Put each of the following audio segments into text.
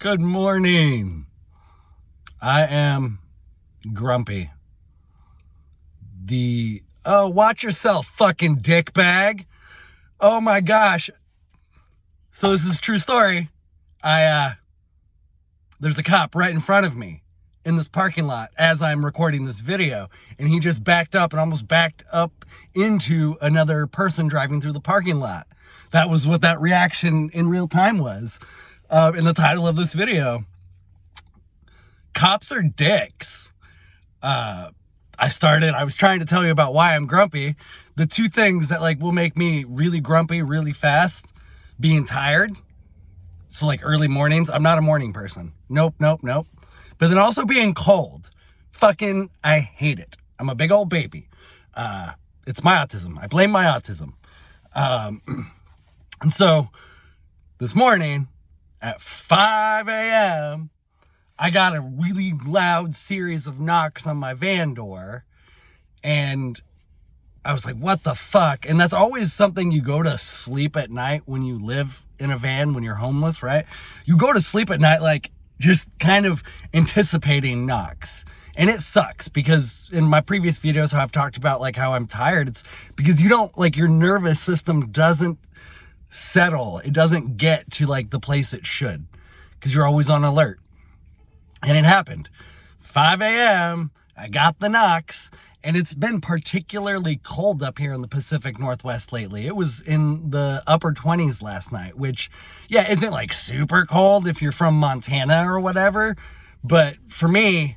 Good morning. I am grumpy. Watch yourself, fucking dickbag. Oh my gosh. So this is a true story. There's a cop right in front of me in this parking lot as I'm recording this video, and he just backed up and almost backed up into another person driving through the parking lot. That was what that reaction in real time was. In the title of this video, Cops are dicks. I was trying to tell you about why I'm grumpy. The two things that will make me really grumpy really fast, being tired. So early mornings, I'm not a morning person. Nope. But then also being cold. Fucking, I hate it. I'm a big old baby. It's my autism. I blame my autism. And so this morning at 5 a.m., I got a really loud series of knocks on my van door, and I was like, what the fuck? And that's always something you go to sleep at night when you live in a van, when you're homeless, right? You go to sleep at night just kind of anticipating knocks. And it sucks because in my previous videos, how I've talked about how I'm tired, it's because you don't, your nervous system doesn't settle. It doesn't get to the place it should because you're always on alert. And it happened. 5 a.m., I got the knocks, and it's been particularly cold up here in the Pacific Northwest lately. It was in the upper 20s last night, which, yeah, isn't super cold if you're from Montana or whatever. But for me,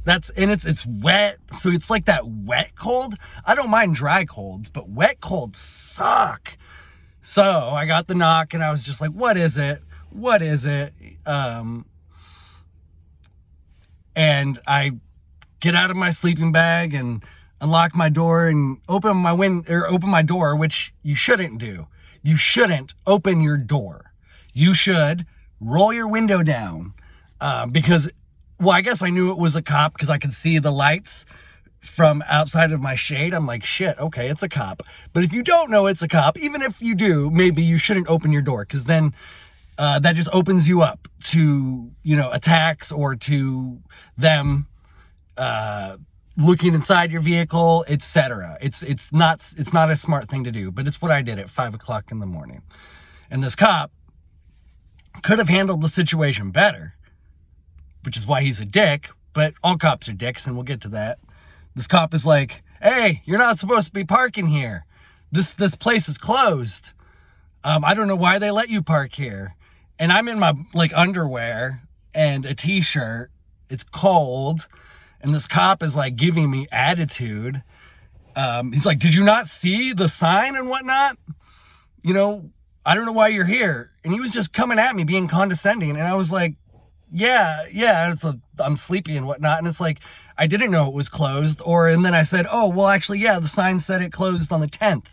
it's wet. So it's that wet cold. I don't mind dry colds, but wet colds suck. So I got the knock and I was just like, what is it? And I get out of my sleeping bag and unlock my door and open my door, which you shouldn't do. You shouldn't open your door. You should roll your window down, because, I guess I knew it was a cop because I could see the lights from outside of my shade. I'm like, shit, okay, it's a cop. But if you don't know it's a cop, even if you do, maybe you shouldn't open your door, because then that just opens you up to, attacks or to them looking inside your vehicle, etc. It's not a smart thing to do, but it's what I did at 5 o'clock in the morning. And this cop could have handled the situation better, which is why he's a dick, but all cops are dicks, and we'll get to that. This cop is like, hey, you're not supposed to be parking here. This place is closed. I don't know why they let you park here. And I'm in my underwear and a t-shirt. It's cold. And this cop is giving me attitude. He's like, did you not see the sign and whatnot? I don't know why you're here. And he was just coming at me being condescending. And I was like, yeah, I'm sleepy and whatnot. And it's I didn't know it was closed. And then I said, oh, well, actually, yeah, the sign said it closed on the 10th,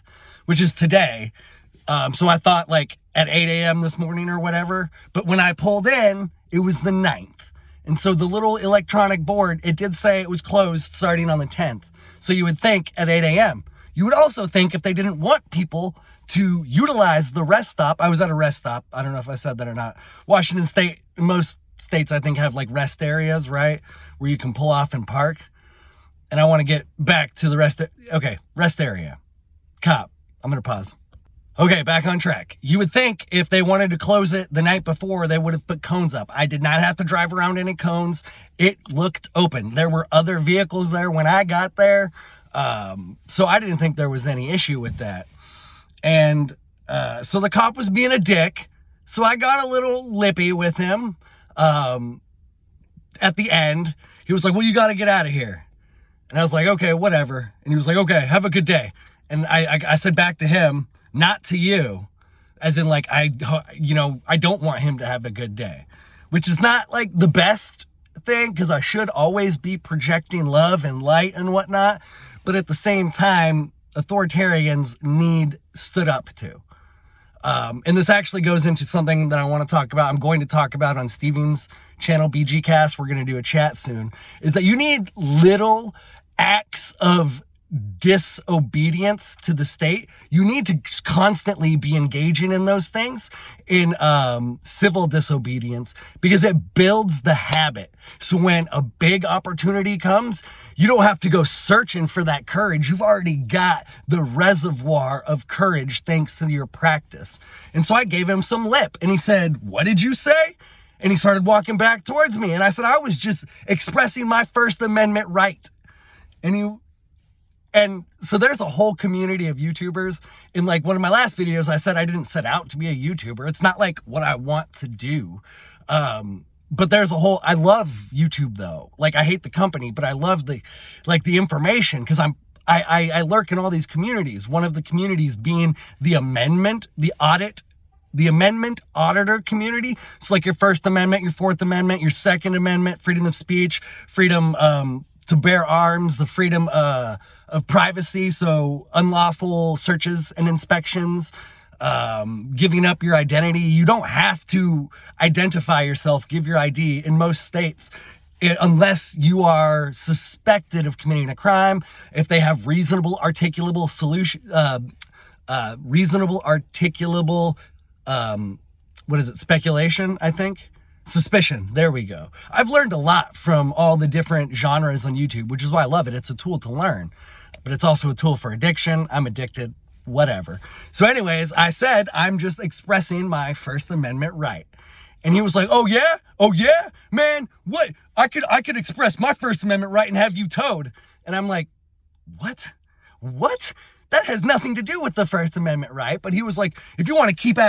which is today. So I thought at 8 a.m. this morning or whatever. But when I pulled in, it was the 9th. And so the little electronic board, it did say it was closed starting on the 10th. So you would think at 8 a.m. You would also think if they didn't want people to utilize the rest stop. I was at a rest stop. I don't know if I said that or not. Washington State, most states I think have rest areas, right? Where you can pull off and park. And I want to get back to the rest area. Cop, I'm going to pause. Okay, back on track. You would think if they wanted to close it the night before, they would have put cones up. I did not have to drive around any cones. It looked open. There were other vehicles there when I got there. So I didn't think there was any issue with that. And so the cop was being a dick. So I got a little lippy with him. At the end, he was like, well, you got to get out of here. And I was like, okay, whatever. And he was like, okay, have a good day. And I said back to him, not to you, as in I don't want him to have a good day, which is not the best thing, because I should always be projecting love and light and whatnot. But at the same time, authoritarians need stood up to. And this actually goes into something that I want to talk about. I'm going to talk about on Steven's channel, DījKS. We're going to do a chat soon. Is that you need little acts of disobedience to the state, you need to constantly be engaging in those things, in civil disobedience, because it builds the habit. So when a big opportunity comes, you don't have to go searching for that courage. You've already got the reservoir of courage thanks to your practice. And so I gave him some lip, and he said, "What did you say?" And he started walking back towards me. And I said, "I was just expressing my First Amendment right." And so there's a whole community of YouTubers. In like one of my last videos, I said I didn't set out to be a YouTuber. It's not like what I want to do. But there's a whole, I love YouTube though. Like, I hate the company, but I love the information, because I lurk in all these communities. One of the communities being the amendment auditor community. It's like your First Amendment, your Fourth Amendment, your Second Amendment, freedom of speech, freedom to bear arms, the freedom of privacy, so unlawful searches and inspections, giving up your identity. You don't have to identify yourself, give your ID in most states, unless you are suspected of committing a crime, if they have reasonable articulable speculation, I think. Suspicion. There we go. I've learned a lot from all the different genres on YouTube, which is why I love it. It's a tool to learn, but it's also a tool for addiction. I'm addicted, whatever. So anyways, I said, I'm just expressing my First Amendment right. And he was like, "Oh yeah, man, what? I could express my First Amendment right and have you towed." And I'm like, what? That has nothing to do with the First Amendment right. But he was like, "If you want to keep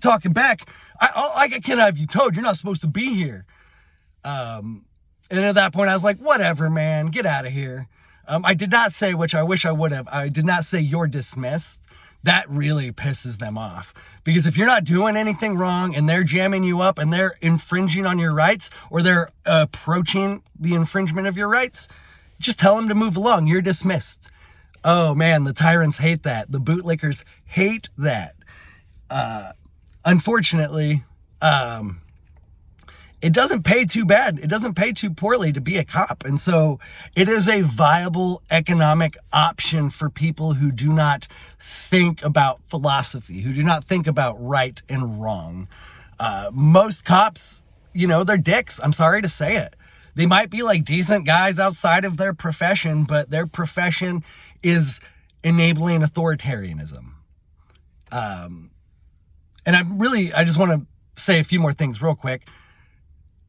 talking back, I can't have you towed. You're not supposed to be here." And at that point, I was like, "Whatever, man, get out of here." I did not say, which I wish I would have, I did not say "you're dismissed." That really pisses them off, because if you're not doing anything wrong and they're jamming you up and they're infringing on your rights, or they're approaching the infringement of your rights, just tell them to move along. You're dismissed. Oh man, the tyrants hate that. The bootlickers hate that. Unfortunately, it doesn't pay too bad. It doesn't pay too poorly to be a cop. And so it is a viable economic option for people who do not think about philosophy, who do not think about right and wrong. Most cops, they're dicks. I'm sorry to say it. They might be like decent guys outside of their profession, but their profession is enabling authoritarianism. And I just want to say a few more things real quick.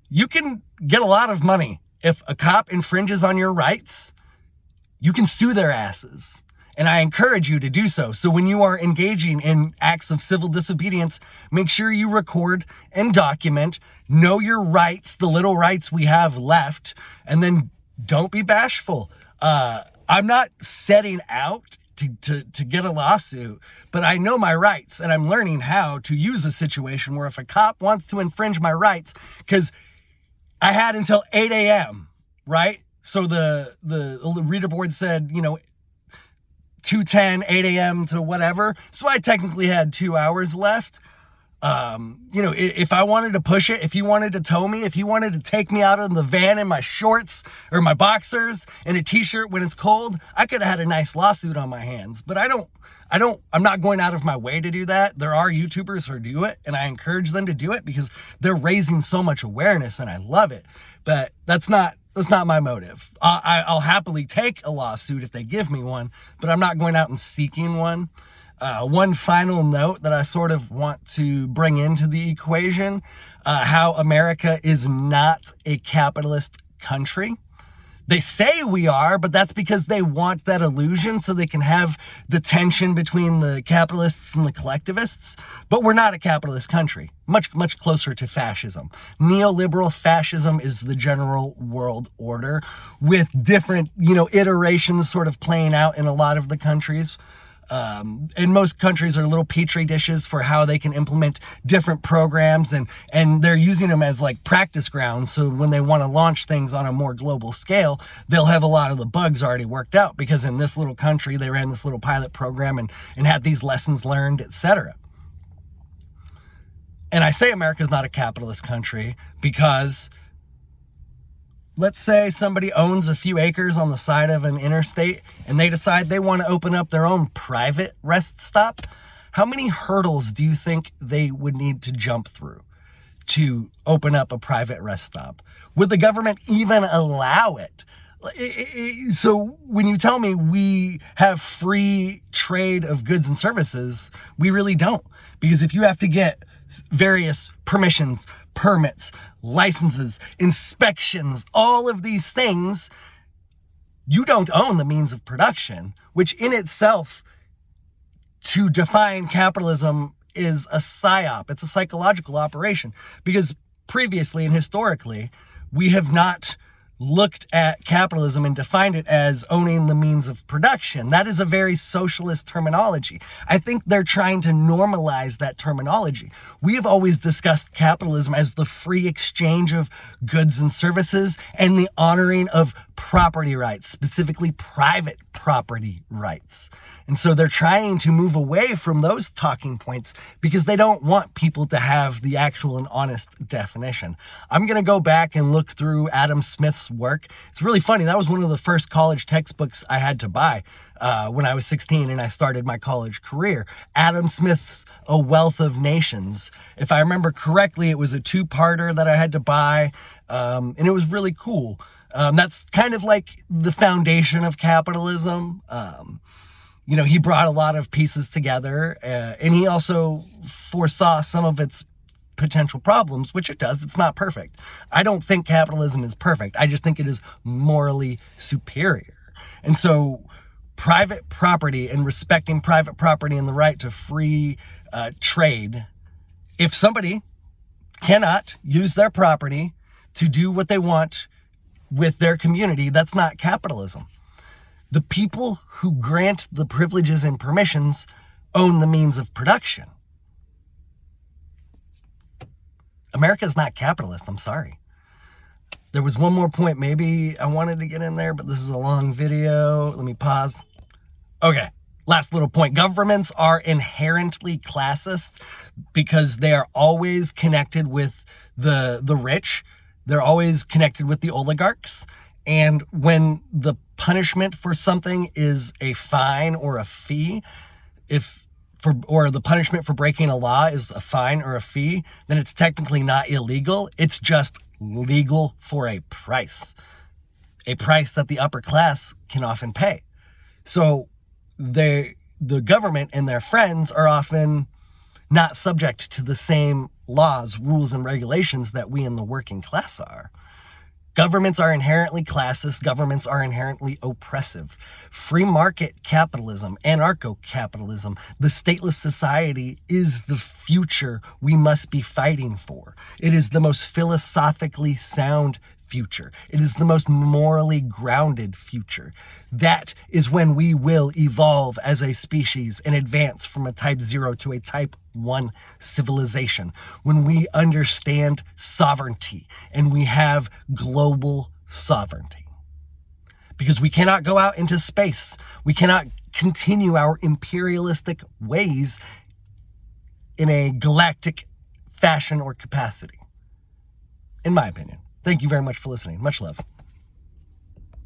You can get a lot of money. If a cop infringes on your rights, you can sue their asses. And I encourage you to do so. So when you are engaging in acts of civil disobedience, make sure you record and document, know your rights, the little rights we have left, and then don't be bashful. I'm not setting out to get a lawsuit, but I know my rights, and I'm learning how to use a situation where if a cop wants to infringe my rights, because I had until 8 a.m., right? So the reader board said, 2:10, 8 a.m. to whatever. So I technically had 2 hours left. If I wanted to push it, if he wanted to tow me, if he wanted to take me out of the van in my shorts or my boxers and a t-shirt when it's cold, I could have had a nice lawsuit on my hands. But I'm not going out of my way to do that. There are YouTubers who do it, and I encourage them to do it because they're raising so much awareness, and I love it. But that's not my motive. I'll happily take a lawsuit if they give me one, but I'm not going out and seeking one. One final note that I sort of want to bring into the equation, how America is not a capitalist country. They say we are, but that's because they want that illusion so they can have the tension between the capitalists and the collectivists. But we're not a capitalist country, much, much closer to fascism. Neoliberal fascism is the general world order with different, iterations sort of playing out in a lot of the countries. And most countries are little petri dishes for how they can implement different programs, and they're using them as like practice grounds. So when they want to launch things on a more global scale, they'll have a lot of the bugs already worked out because in this little country, they ran this little pilot program and had these lessons learned, etc. And I say America's not a capitalist country because let's say somebody owns a few acres on the side of an interstate and they decide they want to open up their own private rest stop. How many hurdles do you think they would need to jump through to open up a private rest stop? Would the government even allow it? So when you tell me we have free trade of goods and services, we really don't. Because if you have to get various permissions, permits, licenses, inspections, all of these things, you don't own the means of production, which in itself, to define capitalism, is a psyop. It's a psychological operation, because previously and historically, we have not looked at capitalism and defined it as owning the means of production. That is a very socialist terminology. I think they're trying to normalize that terminology. We have always discussed capitalism as the free exchange of goods and services and the honoring of property rights, specifically private property rights. And so they're trying to move away from those talking points because they don't want people to have the actual and honest definition. I'm going to go back and look through Adam Smith's work. It's really funny. That was one of the first college textbooks I had to buy when I was 16 and I started my college career. Adam Smith's A Wealth of Nations. If I remember correctly, it was a two-parter that I had to buy, and it was really cool. That's kind of like the foundation of capitalism. He brought a lot of pieces together, and he also foresaw some of its potential problems, which it does. It's not perfect. I don't think capitalism is perfect. I just think it is morally superior. And so private property and respecting private property and the right to free trade, if somebody cannot use their property to do what they want with their community, that's not capitalism. The people who grant the privileges and permissions own the means of production. America is not capitalist. I'm sorry. There was one more point maybe I wanted to get in there, but this is a long video. Let me pause. Okay, last little point. Governments are inherently classist because they are always connected with the rich. They're always connected with the oligarchs. And when the punishment for something is a fine or a fee, or the punishment for breaking a law is a fine or a fee, then it's technically not illegal. It's just legal for a price that the upper class can often pay. So the government and their friends are often not subject to the same laws, rules, and regulations that we in the working class are. Governments are inherently classist. Governments are inherently oppressive. Free market capitalism, anarcho-capitalism, the stateless society is the future we must be fighting for. It is the most philosophically sound future. It is the most morally grounded future. That is when we will evolve as a species and advance from a type 0 to a type 1 civilization. When we understand sovereignty and we have global sovereignty. Because we cannot go out into space. We cannot continue our imperialistic ways in a galactic fashion or capacity. In my opinion. Thank you very much for listening. Much love.